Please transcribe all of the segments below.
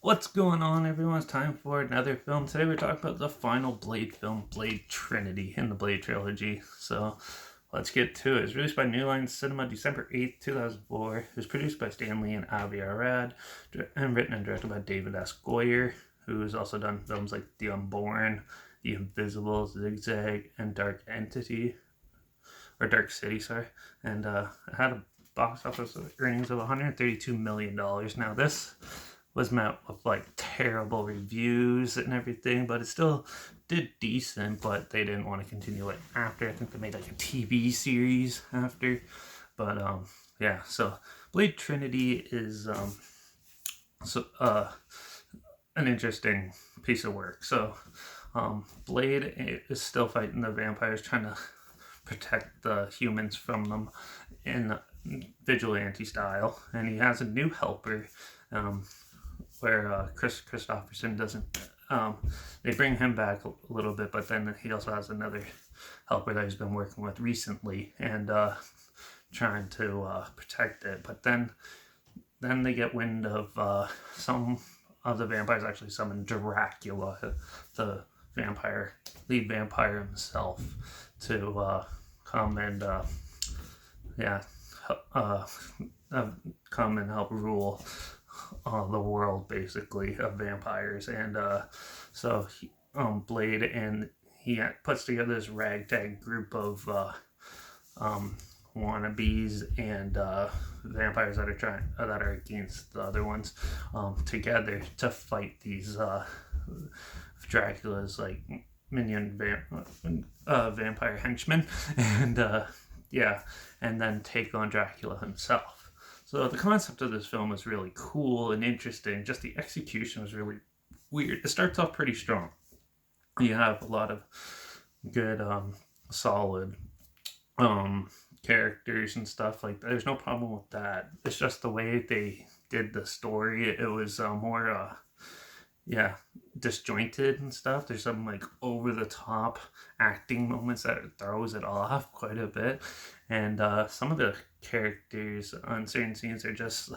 What's going on, everyone? It's time for another film. Today we're talking about the final Blade film, Blade Trinity, in the Blade trilogy. So let's get to it. It was released by New Line Cinema December 8th, 2004. It was produced by Stanley and Avi Arad, and written and directed by David S. Goyer, who has also done films like The Unborn, The Invisible, Zigzag, and Dark Entity, or Dark City, sorry. And it had a box office earnings of $132 million. Now, this was met with like terrible reviews and everything, but it still did decent. But they didn't want to continue it after. I think they made like a TV series after. But yeah. So Blade Trinity is an interesting piece of work. So Blade is still fighting the vampires, trying to protect the humans from them in vigilante style, and he has a new helper. Where Chris Christopherson doesn't. They bring him back a little bit, but then he also has another helper that he's been working with recently and trying to protect it. But then they get wind of some of the vampires actually summon Dracula, the lead vampire himself, to come and come and help rule the world, basically, of vampires. And so Blade, and he puts together this ragtag group of wannabes and vampires that are against the other ones, together to fight these Dracula's like minion vampire henchmen, and and then take on Dracula himself. So the concept of this film is really cool and interesting. Just the execution was really weird. It starts off pretty strong. You have a lot of good, solid characters and stuff. Like, there's no problem with that. It's just the way they did the story. It was more disjointed and stuff. There's some like over the top acting moments that throws it off quite a bit, and some of the characters on certain scenes are just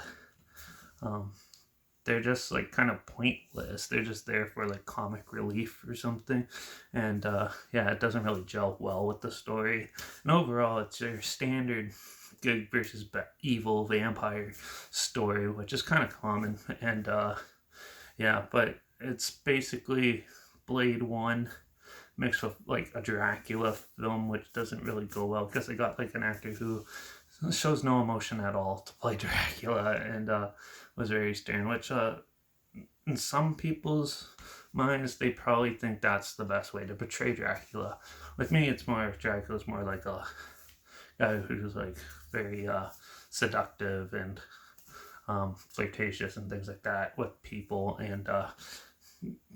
they're just like kind of pointless. They're just there for like comic relief or something, and it doesn't really gel well with the story. And overall, it's your standard good versus evil vampire story, which is kind of common. And but it's basically Blade 1 mixed with like a Dracula film, which doesn't really go well because they got like an actor who shows no emotion at all to play Dracula, and was very stern, which in some people's minds, they probably think that's the best way to portray Dracula. With me, it's more, Dracula's more like a guy who's like very seductive and flirtatious and things like that with people, and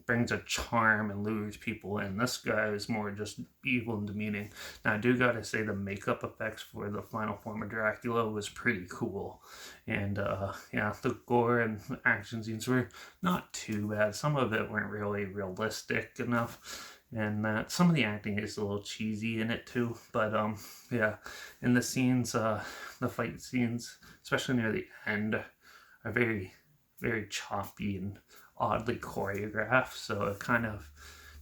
brings a charm and lures people in. This guy is more just evil and demeaning. Now, I do gotta say the makeup effects for the final form of Dracula was pretty cool, and the gore and action scenes were not too bad. Some of it weren't really realistic enough, and that some of the acting is a little cheesy in it too. But in the scenes, the fight scenes, especially near the end, are very, very choppy and oddly choreographed, so it kind of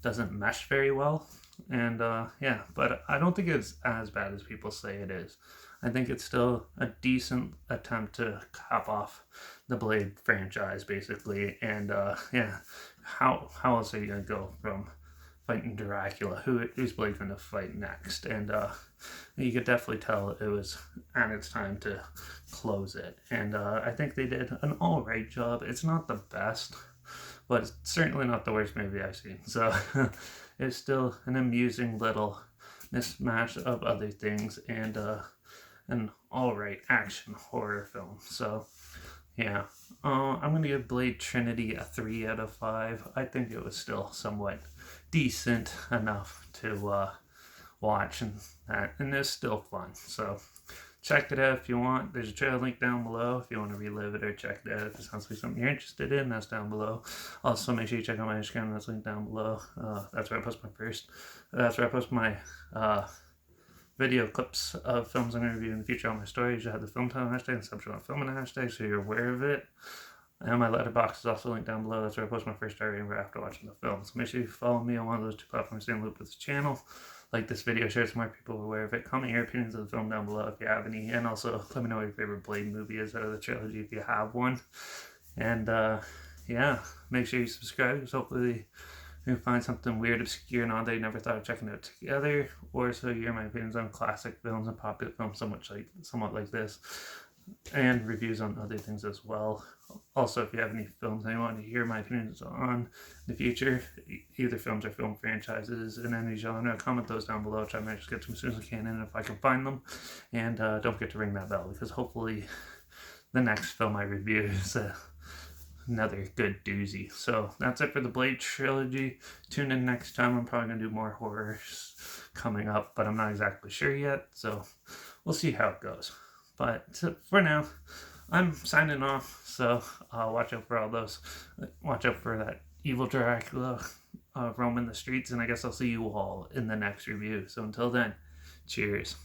doesn't mesh very well. And but I don't think it's as bad as people say it is. I think it's still a decent attempt to cap off the Blade franchise, basically. And how else are you gonna go from fighting Dracula? Who's Blade gonna fight next? And you could definitely tell it was at its time to close it. And I think they did an all right job. It's not the best, but it's certainly not the worst movie I've seen. So it's still an amusing little mismatch of other things, and an all right action horror film. So I'm gonna give Blade Trinity a 3 out of 5. I think it was still somewhat decent enough to watch, and it's still fun. So check it out if you want. There's a trailer link down below if you want to relive it or check it out. If it sounds like something you're interested in, that's down below. Also, make sure you check out my Instagram. That's linked down below. That's where I post my video clips of films I'm going to review in the future on my stories. You have the film title hashtag and subject on film and hashtag, so you're aware of it. And my Letterbox is also linked down below. That's where I post my first star rating after watching the film. So make sure you follow me on one of those two platforms, stay in the loop with the channel. Like this video, share so more people are aware of it. Comment your opinions of the film down below if you have any. And also let me know what your favorite Blade movie is out of the trilogy if you have one. And yeah, make sure you subscribe because hopefully you can find something weird, obscure, and odd that you never thought of checking out together. Or so you hear my opinions on classic films and popular films somewhat like this. And reviews on other things as well. Also, if you have any films that you want to hear my opinions on in the future, either films or film franchises in any genre, comment those down below. Try to just get to them as soon as I can, and if I can find them. And don't forget to ring that bell because hopefully the next film I review is another good doozy. So that's it for the Blade trilogy. Tune in next time. I'm probably going to do more horrors coming up, but I'm not exactly sure yet. So we'll see how it goes. But for now, I'm signing off, so watch out for all those. Watch out for that evil Dracula roaming the streets, and I guess I'll see you all in the next review. So until then, cheers.